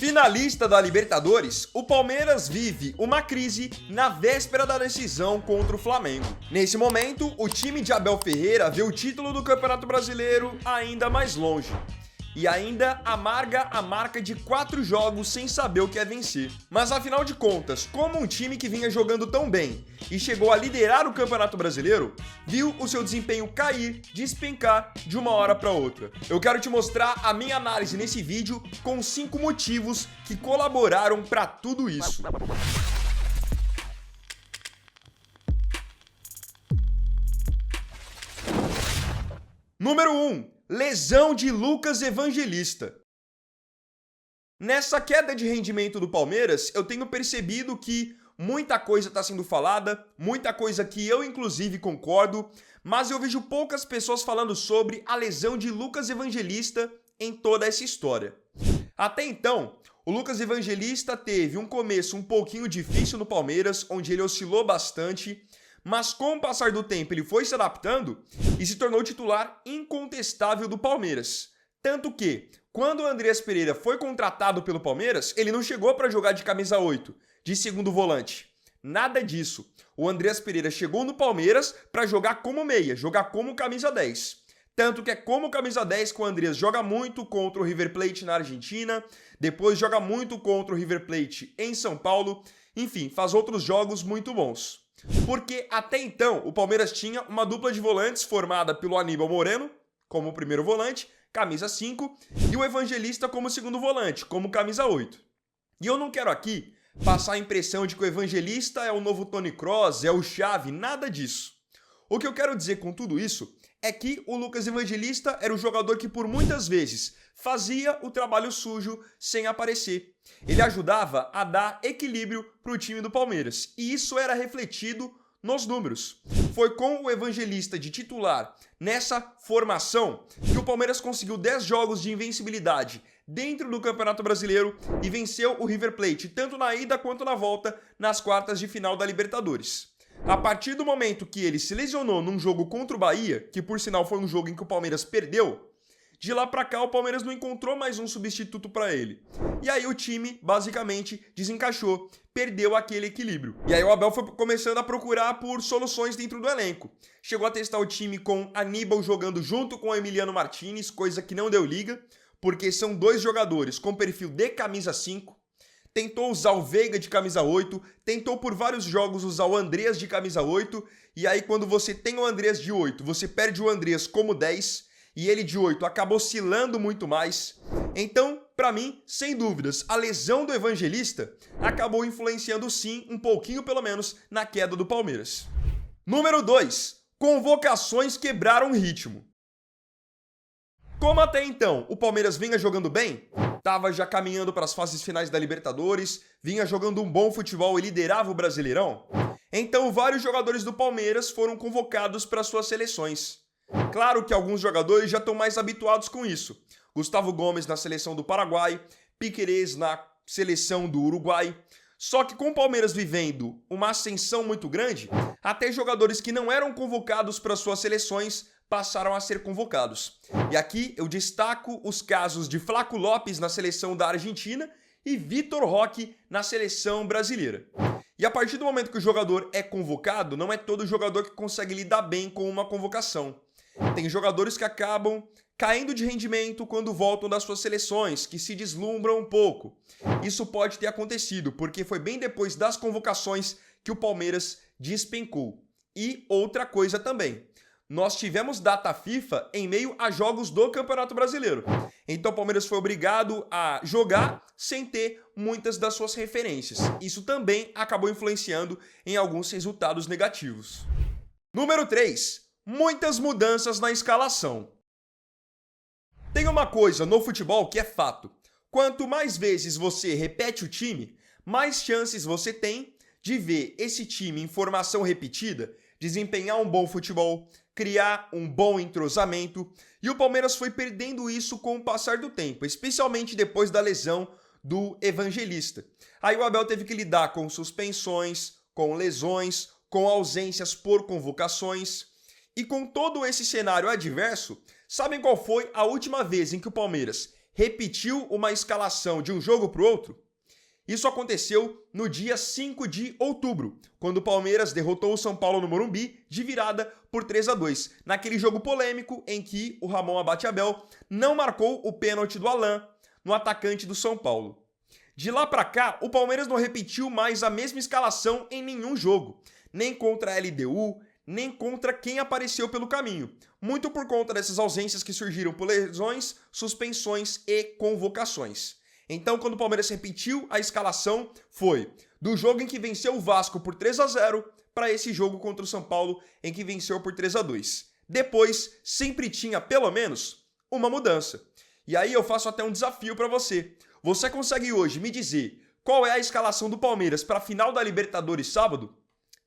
Finalista da Libertadores, o Palmeiras vive uma crise na véspera da decisão contra o Flamengo. Nesse momento, o time de Abel Ferreira vê o título do Campeonato Brasileiro ainda mais longe. E ainda amarga a marca de 4 jogos sem saber o que é vencer. Mas afinal de contas, como um time que vinha jogando tão bem e chegou a liderar o Campeonato Brasileiro, viu o seu desempenho cair, despencar de uma hora para outra? Eu quero te mostrar a minha análise nesse vídeo com 5 motivos que colaboraram para tudo isso. Número 1. Lesão de Lucas Evangelista. Nessa queda de rendimento do Palmeiras, eu tenho percebido que muita coisa está sendo falada, muita coisa que eu inclusive concordo, mas eu vejo poucas pessoas falando sobre a lesão de Lucas Evangelista em toda essa história. Até então, o Lucas Evangelista teve um começo um pouquinho difícil no Palmeiras, onde ele oscilou bastante, mas com o passar do tempo ele foi se adaptando e se tornou titular incontestável do Palmeiras. Tanto que, quando o Andreas Pereira foi contratado pelo Palmeiras, ele não chegou para jogar de camisa 8, de segundo volante. Nada disso. O Andreas Pereira chegou no Palmeiras para jogar como meia, jogar como camisa 10. Tanto que é como camisa 10 que o Andreas joga muito contra o River Plate na Argentina, depois joga muito contra o River Plate em São Paulo, enfim, faz outros jogos muito bons. Porque até então o Palmeiras tinha uma dupla de volantes formada pelo Aníbal Moreno, como primeiro volante, camisa 5, e o Evangelista como segundo volante, como camisa 8. E eu não quero aqui passar a impressão de que o Evangelista é o novo Toni Kroos, é o Xavi, nada disso. O que eu quero dizer com tudo isso é que o Lucas Evangelista era o jogador que por muitas vezes fazia o trabalho sujo sem aparecer. Ele ajudava a dar equilíbrio para o time do Palmeiras e isso era refletido nos números. Foi com o Evangelista de titular nessa formação que o Palmeiras conseguiu 10 jogos de invencibilidade dentro do Campeonato Brasileiro e venceu o River Plate tanto na ida quanto na volta nas quartas de final da Libertadores. A partir do momento que ele se lesionou num jogo contra o Bahia, que por sinal foi um jogo em que o Palmeiras perdeu, de lá pra cá o Palmeiras não encontrou mais um substituto para ele. E aí o time basicamente desencaixou, perdeu aquele equilíbrio. E aí o Abel foi começando a procurar por soluções dentro do elenco. Chegou a testar o time com Aníbal jogando junto com o Emiliano Martinez, coisa que não deu liga, porque são 2 jogadores com perfil de camisa 5. Tentou usar o Veiga de camisa 8, tentou por vários jogos usar o Andreas de camisa 8, e aí quando você tem o Andreas de 8, você perde o Andreas como 10, e ele de 8 acaba oscilando muito mais. Então, para mim, sem dúvidas, a lesão do Evangelista acabou influenciando sim, um pouquinho pelo menos, na queda do Palmeiras. Número 2. Convocações quebraram o ritmo. Como até então o Palmeiras vinha jogando bem, estava já caminhando para as fases finais da Libertadores, vinha jogando um bom futebol e liderava o Brasileirão, então vários jogadores do Palmeiras foram convocados para suas seleções. Claro que alguns jogadores já estão mais habituados com isso. Gustavo Gomes na seleção do Paraguai, Piquerez na seleção do Uruguai. Só que com o Palmeiras vivendo uma ascensão muito grande, até jogadores que não eram convocados para suas seleções passaram a ser convocados. E aqui eu destaco os casos de Flaco Lopes na seleção da Argentina e Vitor Roque na seleção brasileira. E a partir do momento que o jogador é convocado, não é todo jogador que consegue lidar bem com uma convocação. Tem jogadores que acabam caindo de rendimento quando voltam das suas seleções, que se deslumbram um pouco. Isso pode ter acontecido, porque foi bem depois das convocações que o Palmeiras despencou. E outra coisa também. Nós tivemos data FIFA em meio a jogos do Campeonato Brasileiro. Então o Palmeiras foi obrigado a jogar sem ter muitas das suas referências. Isso também acabou influenciando em alguns resultados negativos. Número 3. Muitas mudanças na escalação. Tem uma coisa no futebol que é fato. Quanto mais vezes você repete o time, mais chances você tem de ver esse time em formação repetida desempenhar um bom futebol, criar um bom entrosamento, e o Palmeiras foi perdendo isso com o passar do tempo, especialmente depois da lesão do Evangelista. Aí o Abel teve que lidar com suspensões, com lesões, com ausências por convocações, e com todo esse cenário adverso, sabem qual foi a última vez em que o Palmeiras repetiu uma escalação de um jogo para o outro? Isso aconteceu no dia 5 de outubro, quando o Palmeiras derrotou o São Paulo no Morumbi de virada por 3-2, naquele jogo polêmico em que o Ramon Abate Abel não marcou o pênalti do Alan no atacante do São Paulo. De lá para cá, o Palmeiras não repetiu mais a mesma escalação em nenhum jogo, nem contra a LDU, nem contra quem apareceu pelo caminho, muito por conta dessas ausências que surgiram por lesões, suspensões e convocações. Então, quando o Palmeiras repetiu a escalação, foi do jogo em que venceu o Vasco por 3-0 para esse jogo contra o São Paulo em que venceu por 3-2. Depois, sempre tinha pelo menos uma mudança. E aí eu faço até um desafio para você. Você consegue hoje me dizer qual é a escalação do Palmeiras para a final da Libertadores sábado?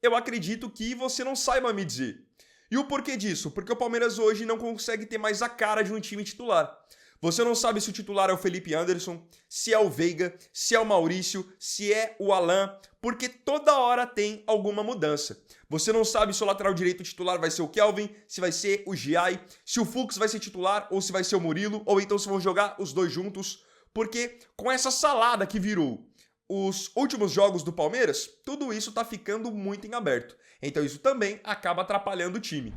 Eu acredito que você não saiba me dizer. E o porquê disso? Porque o Palmeiras hoje não consegue ter mais a cara de um time titular. Você não sabe se o titular é o Felipe Anderson, se é o Veiga, se é o Maurício, se é o Alan, porque toda hora tem alguma mudança. Você não sabe se o lateral direito titular vai ser o Kelvin, se vai ser o Giai, se o Fux vai ser titular ou se vai ser o Murilo, ou então se vão jogar os dois juntos, porque com essa salada que virou os últimos jogos do Palmeiras, tudo isso tá ficando muito em aberto. Então isso também acaba atrapalhando o time.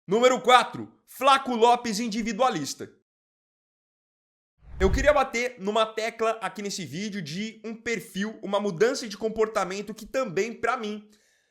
Número 4, Flaco Lopes individualista. Eu queria bater numa tecla aqui nesse vídeo de um perfil, uma mudança de comportamento que também, para mim,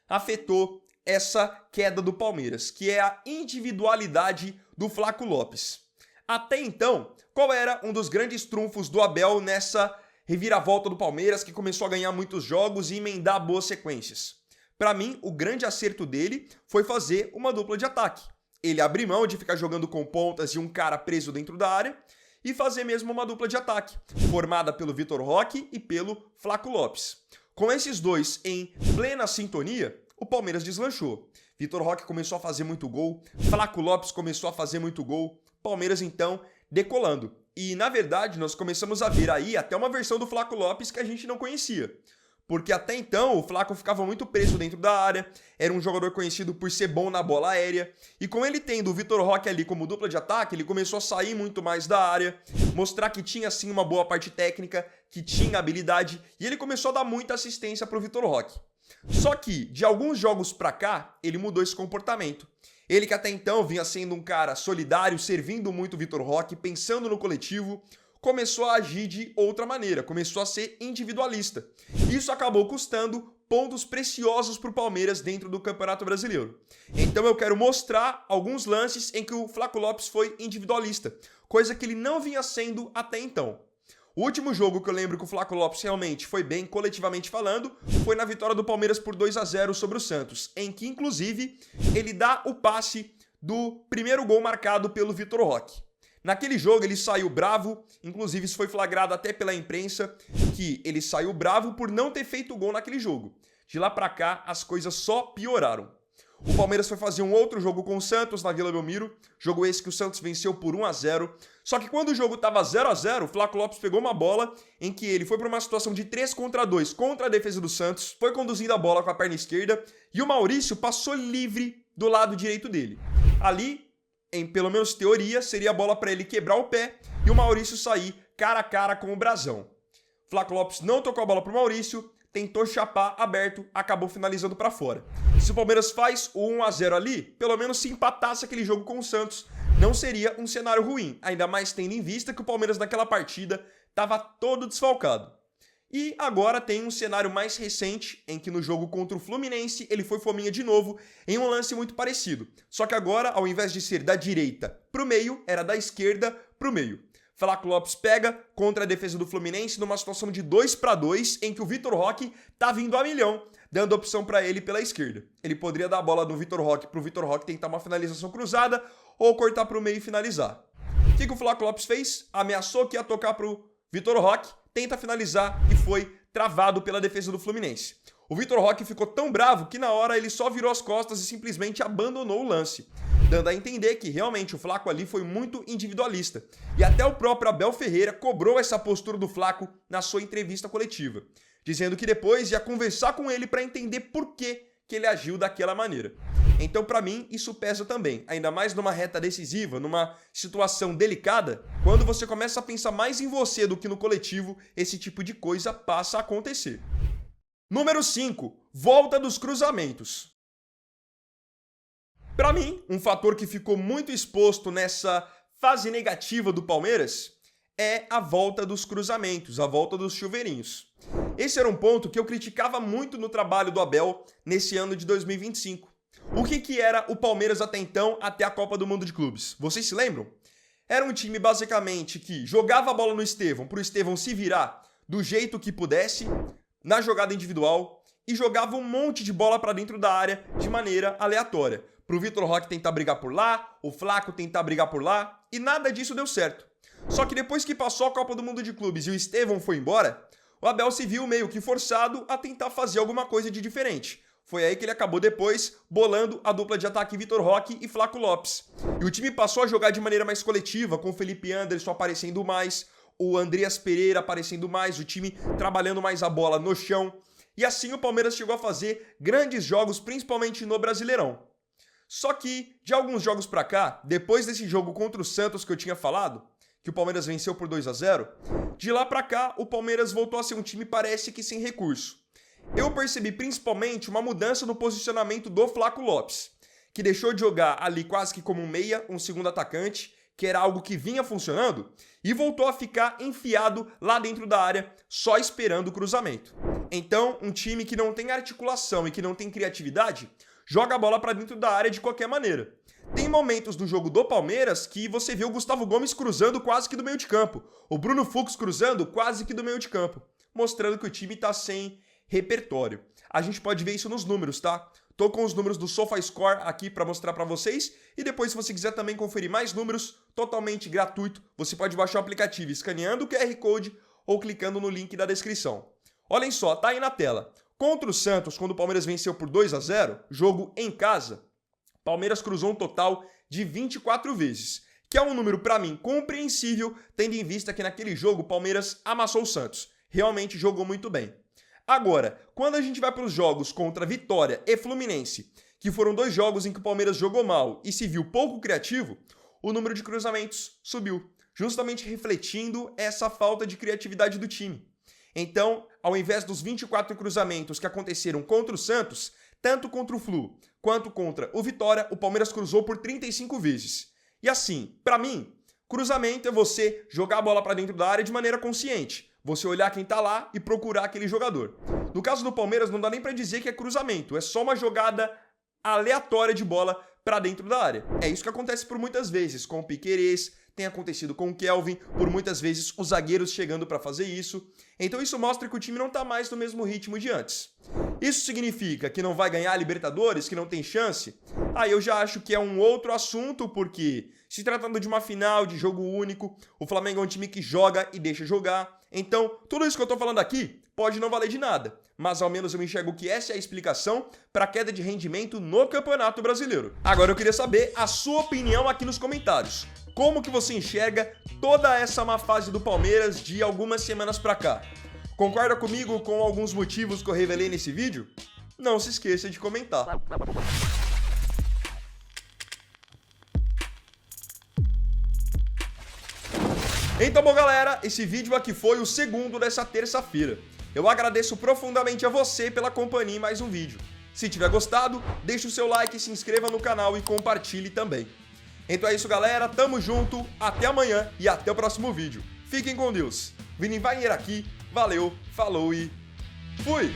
afetou essa queda do Palmeiras, que é a individualidade do Flaco Lopes. Até então, qual era um dos grandes trunfos do Abel nessa reviravolta do Palmeiras, que começou a ganhar muitos jogos e emendar boas sequências? Para mim, o grande acerto dele foi fazer uma dupla de ataque. Ele abriu mão de ficar jogando com pontas e um cara preso dentro da área, e fazer mesmo uma dupla de ataque, formada pelo Vitor Roque e pelo Flaco Lopes. Com esses dois em plena sintonia, o Palmeiras deslanchou. Vitor Roque começou a fazer muito gol, Flaco Lopes começou a fazer muito gol, Palmeiras então decolando. E na verdade nós começamos a ver aí até uma versão do Flaco Lopes que a gente não conhecia. Porque até então o Flaco ficava muito preso dentro da área, era um jogador conhecido por ser bom na bola aérea, e com ele tendo o Vitor Roque ali como dupla de ataque, ele começou a sair muito mais da área, mostrar que tinha sim uma boa parte técnica, que tinha habilidade, e ele começou a dar muita assistência pro Vitor Roque. Só que, de alguns jogos pra cá, ele mudou esse comportamento. Ele que até então vinha sendo um cara solidário, servindo muito o Vitor Roque, pensando no coletivo, começou a agir de outra maneira, começou a ser individualista. Isso acabou custando pontos preciosos para o Palmeiras dentro do Campeonato Brasileiro. Então eu quero mostrar alguns lances em que o Flaco Lopes foi individualista, coisa que ele não vinha sendo até então. O último jogo que eu lembro que o Flaco Lopes realmente foi bem, coletivamente falando, foi na vitória do Palmeiras por 2-0 sobre o Santos, em que inclusive ele dá o passe do primeiro gol marcado pelo Vitor Roque. Naquele jogo ele saiu bravo, inclusive isso foi flagrado até pela imprensa, que ele saiu bravo por não ter feito gol naquele jogo. De lá pra cá, as coisas só pioraram. O Palmeiras foi fazer um outro jogo com o Santos na Vila Belmiro, jogo esse que o Santos venceu por 1-0. Só que quando o jogo tava 0-0, o Flaco Lopes pegou uma bola em que ele foi para uma situação de 3 contra 2 contra a defesa do Santos, foi conduzindo a bola com a perna esquerda e o Maurício passou livre do lado direito dele. Ali, em pelo menos teoria, seria a bola para ele quebrar o pé e o Maurício sair cara a cara com o Brasão. Flaco Lopes não tocou a bola pro Maurício, tentou chapar aberto, acabou finalizando para fora. Se o Palmeiras faz o 1-0 ali, pelo menos se empatasse aquele jogo com o Santos, não seria um cenário ruim, ainda mais tendo em vista que o Palmeiras naquela partida estava todo desfalcado. E agora tem um cenário mais recente, em que no jogo contra o Fluminense ele foi fominha de novo, em um lance muito parecido. Só que agora, ao invés de ser da direita pro meio, era da esquerda pro meio. Flaco Lopes pega contra a defesa do Fluminense numa situação de 2-2, em que o Vitor Roque tá vindo a milhão, dando opção para ele pela esquerda. Ele poderia dar a bola do Vitor Roque pro Vitor Roque tentar uma finalização cruzada ou cortar pro meio e finalizar. O que o Flaco Lopes fez? Ameaçou que ia tocar pro Vitor Roque, tenta finalizar e foi travado pela defesa do Fluminense. O Vitor Roque ficou tão bravo que na hora ele só virou as costas e simplesmente abandonou o lance, dando a entender que realmente o Flaco ali foi muito individualista. E até o próprio Abel Ferreira cobrou essa postura do Flaco na sua entrevista coletiva, dizendo que depois ia conversar com ele para entender por que que ele agiu daquela maneira. Então, para mim, isso pesa também, ainda mais numa reta decisiva, numa situação delicada, quando você começa a pensar mais em você do que no coletivo, esse tipo de coisa passa a acontecer. Número 5, volta dos cruzamentos. Para mim, um fator que ficou muito exposto nessa fase negativa do Palmeiras é a volta dos cruzamentos, a volta dos chuveirinhos. Esse era um ponto que eu criticava muito no trabalho do Abel nesse ano de 2025. O que era o Palmeiras até então, até a Copa do Mundo de Clubes? Vocês se lembram? Era um time basicamente que jogava a bola no Estevão para o Estevão se virar do jeito que pudesse, na jogada individual, e jogava um monte de bola para dentro da área de maneira aleatória. Para o Vitor Roque tentar brigar por lá, o Flaco tentar brigar por lá, e nada disso deu certo. Só que depois que passou a Copa do Mundo de Clubes e o Estevão foi embora, o Abel se viu meio que forçado a tentar fazer alguma coisa de diferente. Foi aí que ele acabou depois bolando a dupla de ataque Vitor Roque e Flaco Lopes. E o time passou a jogar de maneira mais coletiva, com o Felipe Anderson aparecendo mais, o Andreas Pereira aparecendo mais, o time trabalhando mais a bola no chão. E assim o Palmeiras chegou a fazer grandes jogos, principalmente no Brasileirão. Só que, de alguns jogos pra cá, depois desse jogo contra o Santos que eu tinha falado, que o Palmeiras venceu por 2-0, de lá pra cá o Palmeiras voltou a ser um time parece que sem recurso. Eu percebi principalmente uma mudança no posicionamento do Flaco Lopes, que deixou de jogar ali quase que como um meia, um segundo atacante, que era algo que vinha funcionando, e voltou a ficar enfiado lá dentro da área, só esperando o cruzamento. Então, um time que não tem articulação e que não tem criatividade, joga a bola para dentro da área de qualquer maneira. Tem momentos do jogo do Palmeiras que você vê o Gustavo Gomes cruzando quase que do meio de campo, o Bruno Fux cruzando quase que do meio de campo, mostrando que o time está sem repertório. A gente pode ver isso nos números, tá? Tô com os números do SofaScore aqui para mostrar para vocês e depois, se você quiser também conferir mais números, totalmente gratuito, você pode baixar o aplicativo escaneando o QR Code ou clicando no link da descrição. Olhem só, tá aí na tela. Contra o Santos, quando o Palmeiras venceu por 2-0, jogo em casa, Palmeiras cruzou um total de 24 vezes, que é um número para mim compreensível, tendo em vista que naquele jogo o Palmeiras amassou o Santos. Realmente jogou muito bem. Agora, quando a gente vai para os jogos contra Vitória e Fluminense, que foram dois jogos em que o Palmeiras jogou mal e se viu pouco criativo, o número de cruzamentos subiu, justamente refletindo essa falta de criatividade do time. Então, ao invés dos 24 cruzamentos que aconteceram contra o Santos, tanto contra o Flu quanto contra o Vitória, o Palmeiras cruzou por 35 vezes. E assim, para mim, cruzamento é você jogar a bola para dentro da área de maneira consciente. Você olhar quem tá lá e procurar aquele jogador. No caso do Palmeiras, não dá nem para dizer que é cruzamento, é só uma jogada aleatória de bola para dentro da área. É isso que acontece por muitas vezes com o Piquerez, tem acontecido com o Kelvin, por muitas vezes os zagueiros chegando para fazer isso. Então isso mostra que o time não tá mais no mesmo ritmo de antes. Isso significa que não vai ganhar a Libertadores, que não tem chance? Aí eu já acho que é um outro assunto, porque se tratando de uma final de jogo único, o Flamengo é um time que joga e deixa jogar. Então, tudo isso que eu tô falando aqui pode não valer de nada, mas ao menos eu enxergo que essa é a explicação para a queda de rendimento no Campeonato Brasileiro. Agora eu queria saber a sua opinião aqui nos comentários. Como que você enxerga toda essa má fase do Palmeiras de algumas semanas pra cá? Concorda comigo com alguns motivos que eu revelei nesse vídeo? Não se esqueça de comentar. Então, bom galera, esse vídeo aqui foi o segundo dessa terça-feira. Eu agradeço profundamente a você pela companhia em mais um vídeo. Se tiver gostado, deixe o seu like, se inscreva no canal e compartilhe também. Então é isso galera, tamo junto, até amanhã e até o próximo vídeo. Fiquem com Deus. Vini Wagner aqui, valeu, falou e fui!